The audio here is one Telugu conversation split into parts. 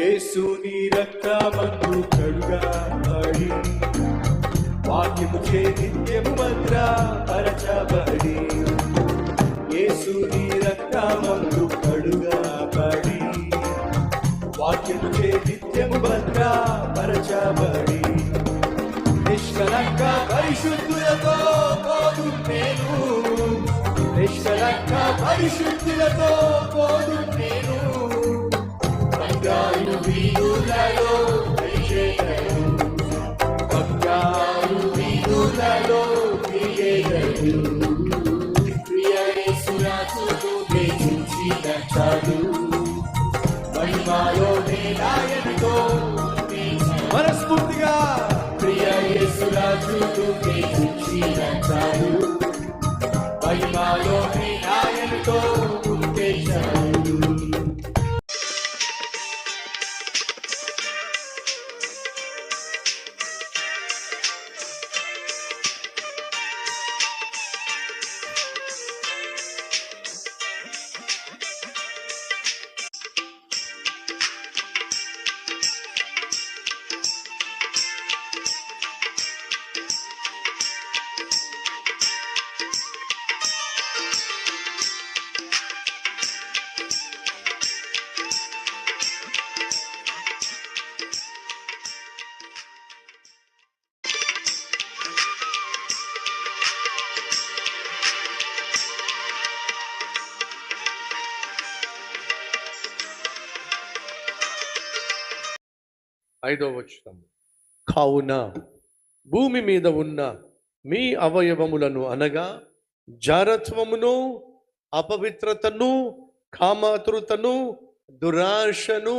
యేసుని రక్తమందు కడుగబడి వాక్యముచే నిత్యము భద్రపరచబడి యేసుని రక్తమందు కడుగబడి వాక్యముచే నిత్యము భద్రపరచబడి నిష్కలంక పరిశుద్ధులతో పోదు నేను, నిష్కలంక పరిశుద్ధులతో పోదు నేను. బంగారు వీధులలో విజయము, బంగారు వీధులలో విజయము. ప్రియ యేసురాజును చూసిన చాలు, మహిమలో నేనాయనతో మనస్ఫూర్తిగా ప్రియ యేసురాజును చూసిన చాలు, మహిమలో నేనాయనతో ఉంటే చాలు. ఐదో వచనం, కావున భూమి మీద ఉన్న మీ అవయవములను అనగా జారత్వమును, అపవిత్రతను, కామాతృతను, దురాశను,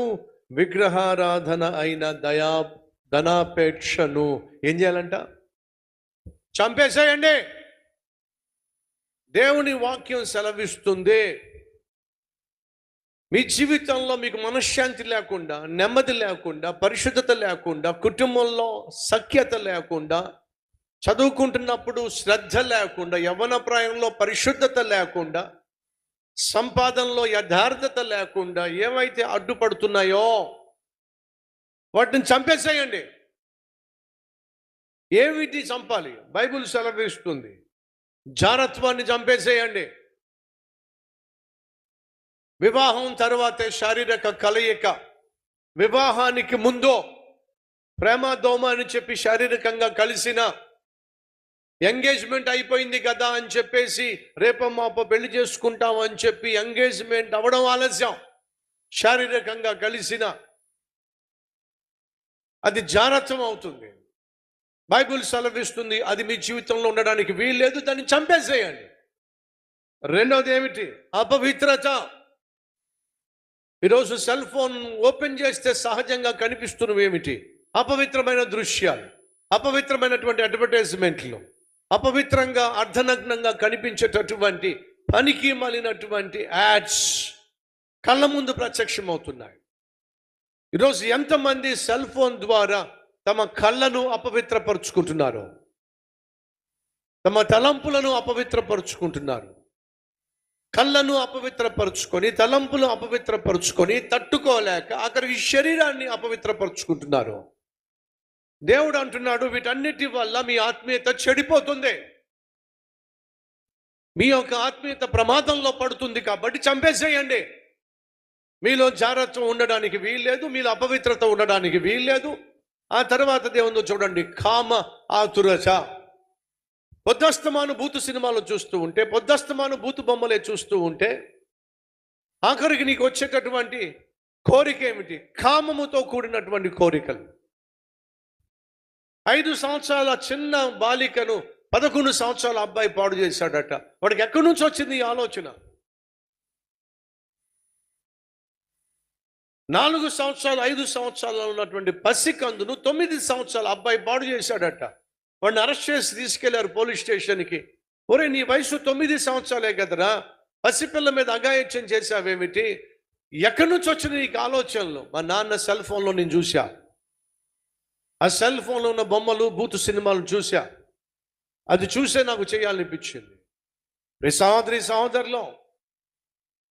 విగ్రహారాధన అయిన ధనాపేక్షను ఏం చేయాలంట? చంపేసేయండి. దేవుని వాక్యం సెలవిస్తుంది. మీ జీవితంలో మీకు మనశ్శాంతి లేకుండా, నెమ్మది లేకుండా, పరిశుద్ధత లేకుండా, కుటుంబంలో సఖ్యత లేకుండా, చదువుకుంటున్నప్పుడు శ్రద్ధ లేకుండా, యవ్వన ప్రాయంలో పరిశుద్ధత లేకుండా, సంపాదనలో యథార్థత లేకుండా ఏవైతే అడ్డుపడుతున్నాయో వాటిని చంపేసేయండి. ఏమిటి చంపాలి? బైబిల్ సెలవిస్తుంది, జారత్వాన్ని చంపేసేయండి. వివాహం తర్వాతే శారీరక కలయిక, వివాహానికి ముందు ప్రేమ దోమ అని చెప్పి శారీరకంగా కలిసిన, ఎంగేజ్మెంట్ అయిపోయింది కదా అని చెప్పేసి రేపమ్మాప పెళ్లి చేసుకుంటాం అని చెప్పి ఎంగేజ్మెంట్ అవ్వడం ఆలస్యం, శారీరకంగా కలిసిన అది జారత్వం అవుతుంది. బైబిల్ సెలవిస్తుంది అది మీ జీవితంలో ఉండడానికి వీల్లేదు, దాన్ని చంపేసేయండి. రెండవది ఏమిటి? అపవిత్రత. ఈరోజు సెల్ ఫోన్ ఓపెన్ చేస్తే సహజంగా కనిపిస్తున్నవి ఏమిటి? అపవిత్రమైన దృశ్యాలు, అపవిత్రమైనటువంటి అడ్వర్టైజ్మెంట్లు, అపవిత్రంగా అర్ధనగ్నంగా కనిపించేటటువంటి పనికి మాలినటువంటి యాడ్స్ కళ్ళ ముందు ప్రత్యక్షమవుతున్నాయి. ఈరోజు ఎంతమంది సెల్ ఫోన్ ద్వారా తమ కళ్ళను అపవిత్రపరుచుకుంటున్నారు, తమ తలంపులను అపవిత్రపరుచుకుంటున్నారు. కళ్ళను అపవిత్రపరుచుకొని, తలంపులు అపవిత్రపరుచుకొని తట్టుకోలేక ఆఖరికి శరీరాన్ని అపవిత్రపరుచుకుంటున్నారు. దేవుడు అంటున్నాడు, వీటన్నిటి వల్ల మీ ఆత్మీయత చెడిపోతుంది, మీ యొక్క ఆత్మీయత ప్రమాదంలో పడుతుంది. కాబట్టి చంపేసేయండి. మీలో జారత్వం ఉండడానికి వీల్లేదు, మీలో అపవిత్రత ఉండడానికి వీల్లేదు. ఆ తర్వాత దేవుందో చూడండి, కామ ఆతురత. పొద్దస్తమాను బూతు సినిమాలు చూస్తూ ఉంటే, పొద్దస్తమాను బూతు బొమ్మలే చూస్తూ ఉంటే ఆఖరికి నీకు వచ్చేటటువంటి కోరిక ఏమిటి? కామముతో కూడినటువంటి కోరికలు. 5 సంవత్సరాల చిన్న బాలికను 11 సంవత్సరాల అబ్బాయి పాడు చేశాడట. వాడికి ఎక్కడి నుంచి వచ్చింది ఈ ఆలోచన? 4 సంవత్సరాలు 5 సంవత్సరాలు ఉన్నటువంటి పసికందును 9 సంవత్సరాల అబ్బాయి పాడు చేశాడట. వాడిని అరెస్ట్ చేసి తీసుకెళ్లారు పోలీస్ స్టేషన్కి. ఒరే, నీ వయసు 9 సంవత్సరాలే కదరా, పసిపిల్ల మీద అఘాయిత్యం చేశావేమిటి? ఎక్కడి నుంచి వచ్చిన నీకు ఆలోచనలు? మా నాన్న సెల్ ఫోన్లో నేను చూసా, ఆ సెల్ ఫోన్లో ఉన్న బొమ్మలు, బూతు సినిమాలు చూసా, అది చూసే నాకు చేయాలనిపించింది. సహోదరులు,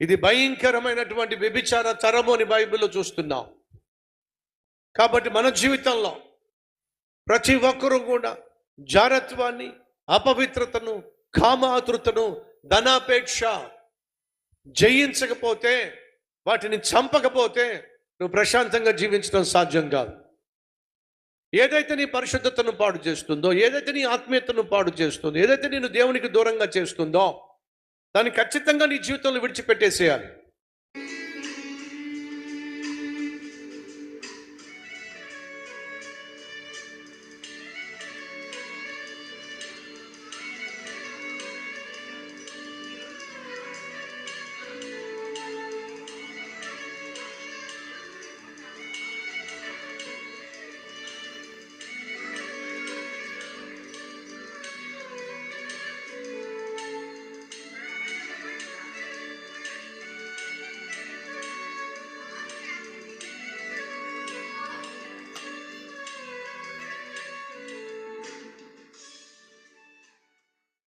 ఇది భయంకరమైనటువంటి వ్యభిచార తరము అని బైబిల్లో చూస్తున్నాం. కాబట్టి మన జీవితంలో ప్రతి ఒక్కరూ కూడా జారత్వాన్ని, అపవిత్రతను, కామాతృతను, ధనాపేక్ష జయించకపోతే, వాటిని చంపకపోతే నువ్వు ప్రశాంతంగా జీవించడం సాధ్యం కాదు. ఏదైతే నీ పరిశుద్ధతను పాడు చేస్తుందో, ఏదైతే నీ ఆత్మీయతను పాడు చేస్తుందో, ఏదైతే నేను దేవునికి దూరంగా చేస్తుందో, దాన్ని ఖచ్చితంగా నీ జీవితంలో విడిచిపెట్టేసేయాలి.